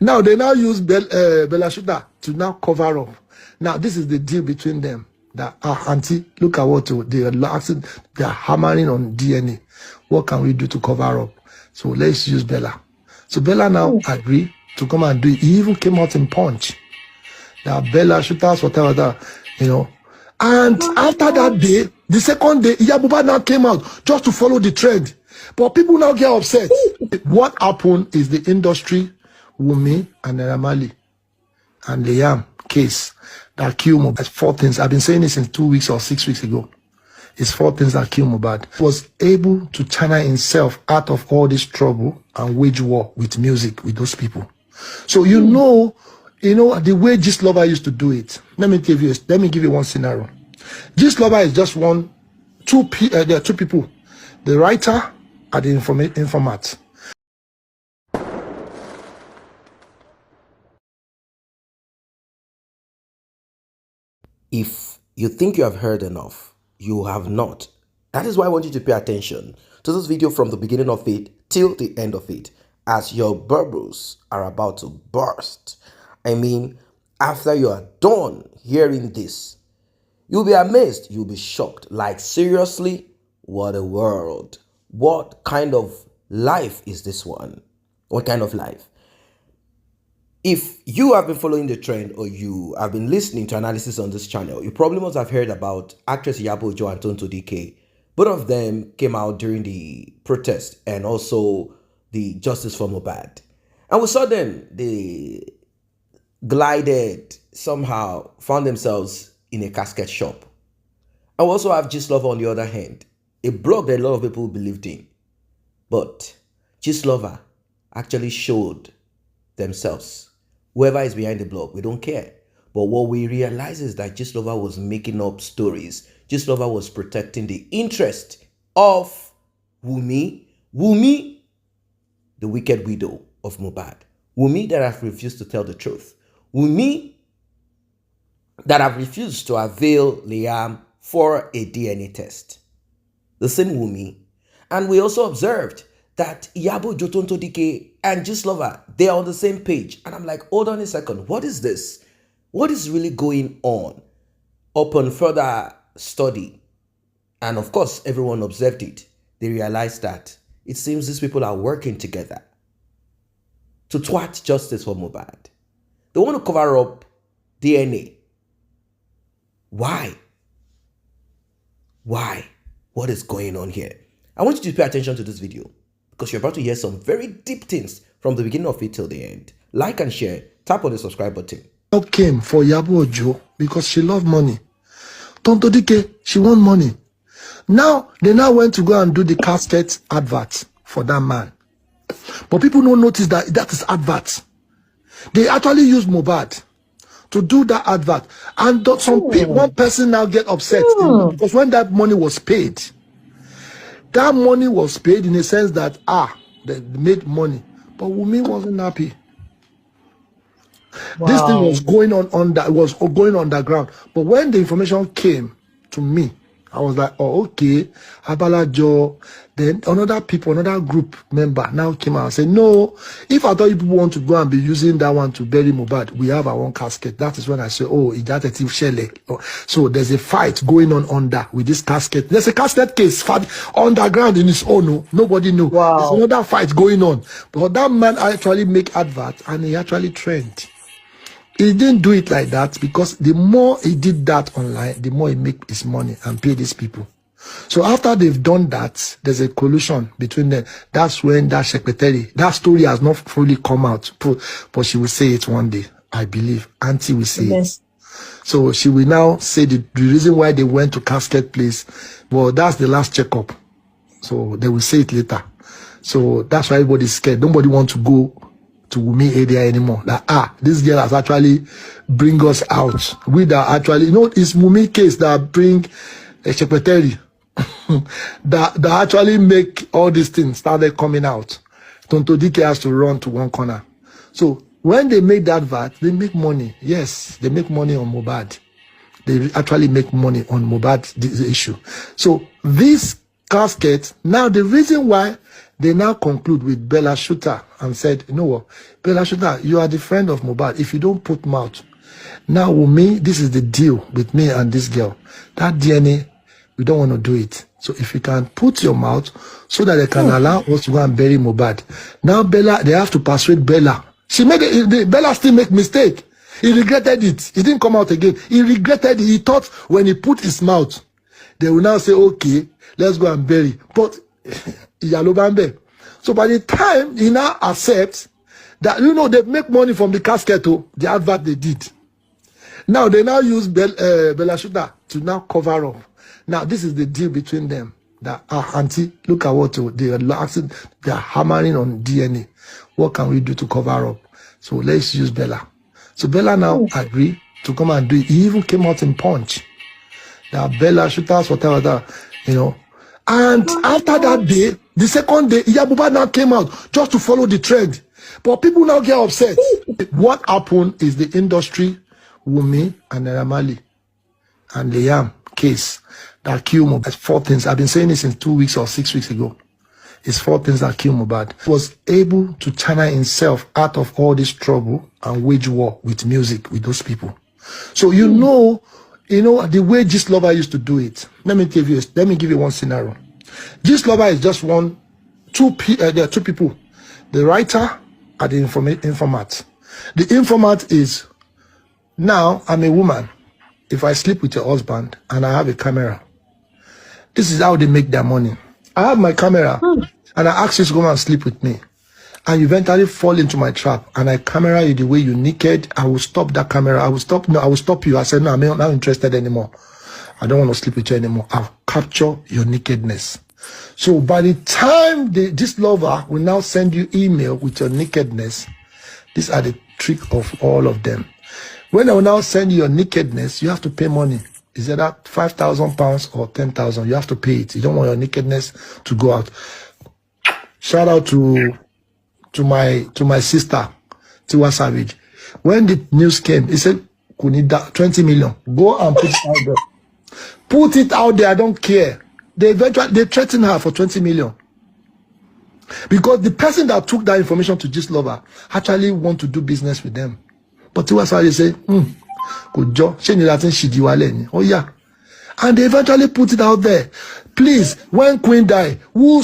Now they now use Bella Shooter to now cover up. Now this is the deal between them. That auntie, look at what they are hammering on DNA. What can we do to cover up? So let's use Bella. So Bella now agreed to come and do it. He even came out in Punch. Now Bella Shooters, whatever, you know. And after that day, the second day, Iyabo now came out just to follow the trend. But people now get upset. What happened is the industry, Wunmi and Naramali and Liam case that killed Mohbad. 4 things. I've been saying this since 2 weeks or 6 weeks ago. It's 4 things that killed Mohbad. He was able to channel himself out of all this trouble and wage war with music with those people. So you know the way Gistlover used to do it. Let me give you one scenario. Gistlover is just there are two people, the writer and the informant. If you think you have heard enough, you have not. That is why I want you to pay attention to this video from the beginning of it till the end of it, as your bubbles are about to burst. I mean, after you are done hearing this, you'll be amazed, you'll be shocked. Like, seriously, what a world. What kind of life is this one? What kind of life? If you have been following the trend or you have been listening to analysis on this channel, you probably must have heard about actress Iyabo and Tonto. Both of them came out during the protest and also the Justice for Mohbad. And we saw them, they glided, somehow found themselves in a casket shop. And we also have Gistlover on the other hand, a blog that a lot of people believed in. But Gistlover actually showed themselves. Whoever is behind the blog, we don't care. But what we realize is that Gistlover was making up stories. Gistlover was protecting the interest of Wunmi, the wicked widow of Mohbad. Wunmi that have refused to tell the truth. Wunmi that have refused to avail Liam for a DNA test. The same Wunmi. And we also observed that Iyabo, Tonto and Gistlover, they are on the same page. And I'm like, hold on a second, what is this? What is really going on? Upon further study, and of course, everyone observed it, they realized that it seems these people are working together to thwart justice for Mohbad. They want to cover up DNA. Why? Why? What is going on here? I want you to pay attention to this video because you're about to hear some very deep things from the beginning of it till the end. Like and share. Tap on the subscribe button. Help came for Iyabo because she loved money. Tonto Dike, she want money. Now, they now went to go and do the casket advert for that man. But people don't notice that that is advert. They actually use Mohbad to do that advert. And one person now get upset because when that money was paid, that money was paid in a sense that, they made money. But Wunmi wasn't happy. Wow. This thing was going going underground. But when the information came to me, I was like, oh, okay, Abalajo. Then another group member now came out and said, no, if I thought you people want to go and be using that one to bury Mohbad, we have our own casket. That is when I said, oh, it's that a Shelley. So there's a fight going on under with this casket. There's a casket case underground in its own. No? Nobody knew. Wow. There's another fight going on. But that man actually make advert and he actually trend. He didn't do it like that because the more he did that online, the more he make his money and pay these people. So after they've done that, there's a collusion between them. That's when that secretary, that story has not fully come out, but she will say it one day, I believe. Auntie will say it. So she will now say the reason why they went to Casket place. Well, that's the last checkup. So they will say it later. So that's why everybody's scared. Nobody wants to go to Wunmi area anymore. Like, this girl has actually bring us out. We that actually, it's Wunmi case that bring a secretary that actually make all these things started coming out. Tonto Dike has to run to one corner. So when they make that VAT, they make money. Yes, they make money on Mohbad. They actually make money on Mohbad, this issue. So this casket, now the reason why They now conclude with Bella Shooter and said, you know what, Bella Shooter, you are the friend of Mohbad. If you don't put mouth, now Wunmi, this is the deal with me and this girl. That DNA, we don't want to do it. So if you can put your mouth so that they can allow us to go and bury Mohbad. Now Bella, they have to persuade Bella. She made it, Bella still make mistake. He regretted it. He didn't come out again. He regretted it. He thought when he put his mouth, they will now say, okay, let's go and bury. But so by the time he now accepts that, you know, they make money from the casket, the advert they did. Now they now use Bella Shooter to now cover up. Now this is the deal between them. That auntie, look at what they are hammering on DNA. What can we do to cover up? So let's use Bella. So Bella now agreed to come and do it. He even came out in Punch. That Bella Shooters, whatever, you know. And after that day, the second day, Iyabo now came out just to follow the trend. But people now get upset. What happened is the industry, Wunmi and Naramali and Liam case that killed Mohbad. 4 things. I've been saying this since 2 weeks or 6 weeks ago. It's 4 things that killed Mohbad. He was able to channel himself out of all this trouble and wage war with music with those people. So you know the way Gistlover used to do it. Let me give you one scenario. Gistlover is just there are two people. The writer and the informant. The informant is, now I'm a woman. If I sleep with your husband and I have a camera, this is how they make their money. I have my camera and I ask you to come and sleep with me. And you eventually fall into my trap and I camera you the way you're naked. I will stop that camera. I will stop you. I said, no, I'm not interested anymore. I don't want to sleep with you anymore. I'll capture your nakedness. So by the time this lover will now send you email with your nakedness, these are the trick of all of them. When I will now send you your nakedness, you have to pay money. Is it that £5,000 or 10,000? You have to pay it. You don't want your nakedness to go out. Shout out to my sister, Tiwa Savage. When the news came, he said, Kunida, 20 million. Go and put it out there. Put it out there. I don't care. They threatened her for 20 million. Because the person that took that information to Gistlover actually want to do business with them. But Tiwa Savage say, good job. Oh yeah. And they eventually put it out there. Please, when Queen died, who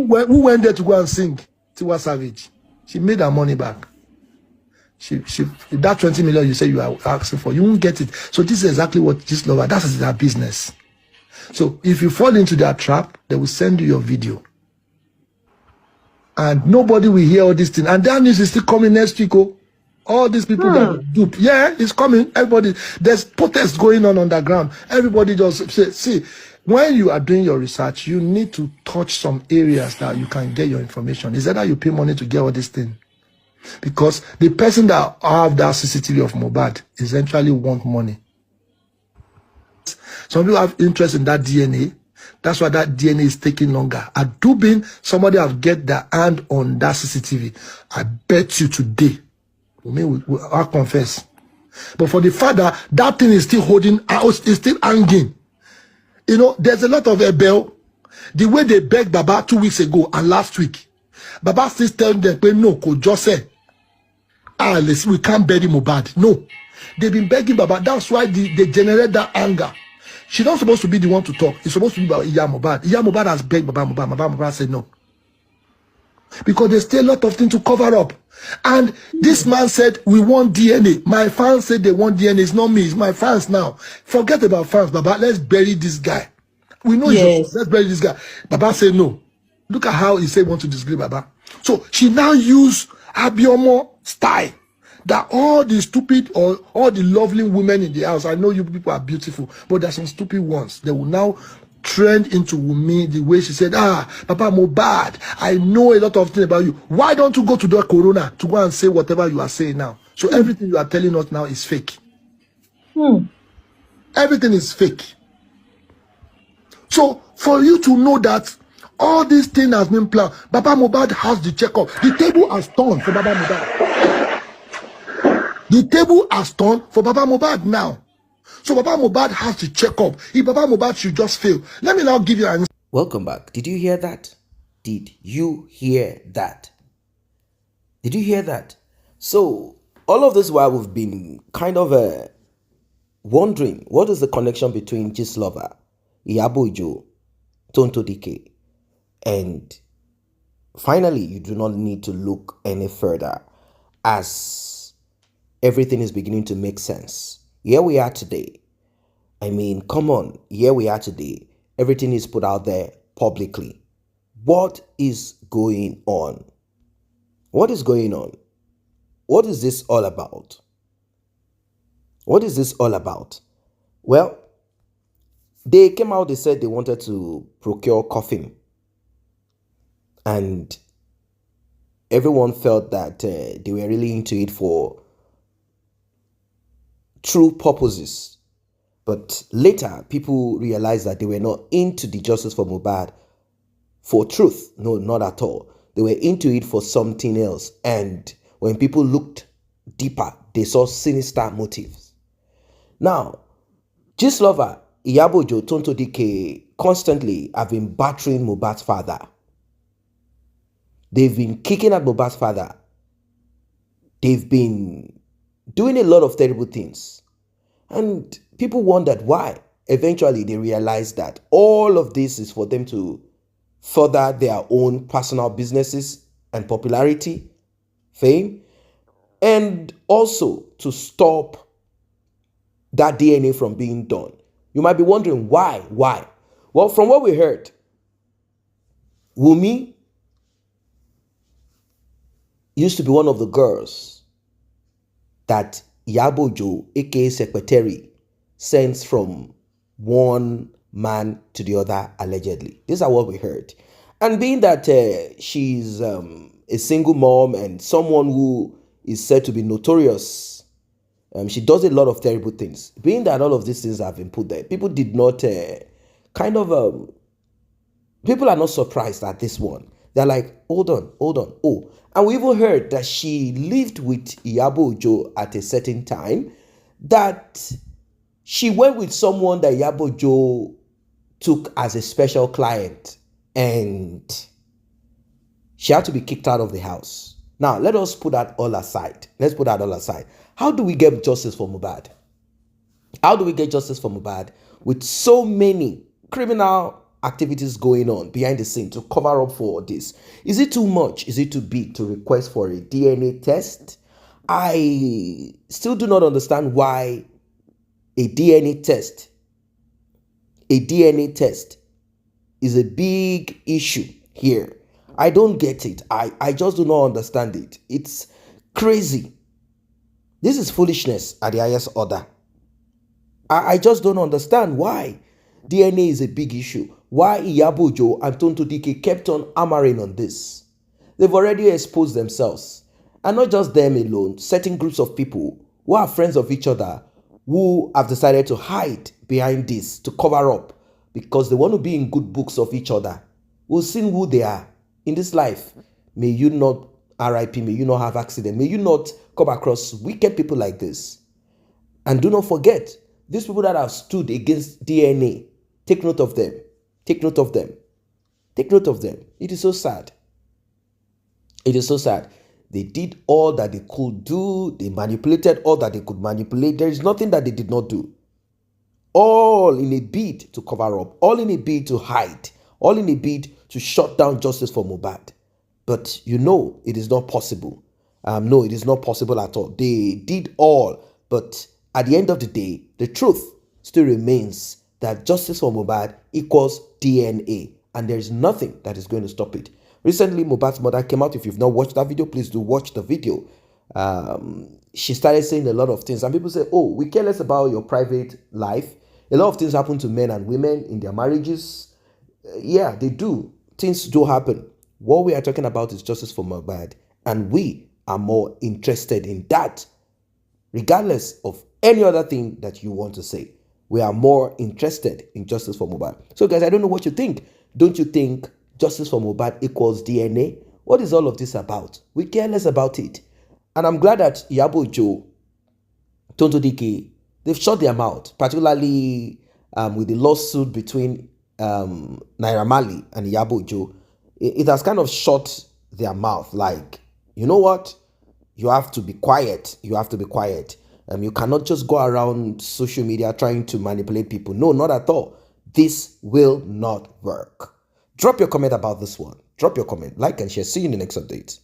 went there to go and sing? Tiwa Savage. She made her money back. That 20 million you say you are asking for, you won't get it. So this is exactly what Gistlover, that is their business. So if you fall into their trap, they will send you your video. And nobody will hear all these things. And that news is still coming next week. Oh. All these people that dupe. Yeah, it's coming. Everybody, there's protests going on the ground. Everybody just say, see, when you are doing your research, you need to touch some areas that you can get your information. Is that how you pay money to get all this thing? Because the person that have that CCTV of Mohbad essentially want money. Some people have interest in that DNA. That's why that DNA is taking longer. At Dubin, somebody have get their hand on that CCTV. I bet you today, I'll confess. But for the father, that thing is still holding, is still hanging. You know, there's a lot of rebel. The way they begged Baba 2 weeks ago and last week, Baba still telling them, no, could just say, listen, we can't bury Mohbad. No. They've been begging Baba. That's why they generate that anger. She's not supposed to be the one to talk. It's supposed to be about Iyabo. Iyabo has begged Baba Mohbad. Baba Mohbad said no. Because there's still a lot of things to cover up. And this man said, we want DNA. My fans said they want DNA. It's not me. It's my fans now. Forget about fans, Baba. Let's bury this guy. We know let's bury this guy. Baba said no. Look at how he said want to disgrace Baba. So she now use Abiomo style. That all the stupid or all the lovely women in the house, I know you people are beautiful, but there's some stupid ones. They will now trend into Wunmi the way she said, Papa Mohbad, I know a lot of things about you. Why don't you go to the corona to go and say whatever you are saying now? So everything you are telling us now is fake. Everything is fake. So for you to know that all these things has been planned, Papa Mohbad has the checkup. The table has turned for Papa Mohbad. The table has turned for Papa Mohbad now. So Papa Mohbad has to check up. If Papa Mohbad should just fail. Let me now give you an... Welcome back. Did you hear that? Did you hear that? Did you hear that? So, all of this while we've been kind of wondering what is the connection between Gistlover, Iyabo, Tonto DK, and finally, you do not need to look any further as everything is beginning to make sense. Here we are today. I mean, come on, here we are today. Everything is put out there publicly. What is going on? What is going on? What is this all about? What is this all about? Well, they came out, they said they wanted to procure coffin. And everyone felt that they were really into it for true purposes. But later, people realized that they were not into the justice for Mohbad for truth. No, not at all. They were into it for something else. And when people looked deeper, they saw sinister motives. Now, Gistlover, Iyabo, Tonto DK constantly have been battering Mohbad's father. They've been kicking at Mohbad's father. They've been doing a lot of terrible things. And people wondered why. Eventually, they realized that all of this is for them to further their own personal businesses and popularity, fame, and also to stop that DNA from being done. You might be wondering why? Why? Well, from what we heard, Wunmi used to be one of the girls that Iyabo, aka Secretary, sends from one man to the other, allegedly. These are what we heard. And being that she's a single mom and someone who is said to be notorious, she does a lot of terrible things. Being that all of these things have been put there, people did not people are not surprised at this one. They're like, hold on. Oh, and we even heard that she lived with Iyabo at a certain time, that she went with someone that Iyabo took as a special client, and she had to be kicked out of the house. Now, let us put that all aside. Let's put that all aside. How do we get justice for Mohbad? How do we get justice for Mohbad with so many criminal activities going on behind the scene to cover up for this? Is it too much? Is it too big to request for a DNA test? I still do not understand why a DNA test is a big issue here. I don't get it. I just do not understand it. It's crazy. This is foolishness at the highest order. I just don't understand why DNA is a big issue. Why Iyabo and Tonto DK kept on hammering on this. They've already exposed themselves. And not just them alone, certain groups of people who are friends of each other who have decided to hide behind this, to cover up, because they want to be in good books of each other. We've seen who they are in this life. May you not RIP, may you not have accident, may you not come across wicked people like this. And do not forget, these people that have stood against DNA, take note of them. Take note of them. Take note of them. It is so sad. It is so sad. They did all that they could do. They manipulated all that they could manipulate. There is nothing that they did not do. All in a bid to cover up. All in a bid to hide. All in a bid to shut down justice for Mohbad. But you know it is not possible. No, it is not possible at all. They did all. But at the end of the day, the truth still remains that justice for Mohbad equals DNA. And there is nothing that is going to stop it. Recently, Mohbad's mother came out. If you've not watched that video, please do watch the video. She started saying a lot of things. And people say, oh, we care less about your private life. A lot of things happen to men and women in their marriages. Yeah, they do. Things do happen. What we are talking about is justice for Mohbad. And we are more interested in that, regardless of any other thing that you want to say. We are more interested in justice for Mohbad. So guys, I don't know what you think. Don't you think justice for Mohbad equals DNA? What is all of this about? We care less about it. And I'm glad that Iyabo, Tonto DK, they've shut their mouth, particularly with the lawsuit between Naira Marley and Iyabo. it has kind of shut their mouth. Like, you know what? You have to be quiet. You have to be quiet. You cannot just go around social media trying to manipulate people. No, not at all. This will not work. Drop your comment about this one. Drop your comment, like and share. See you in the next update.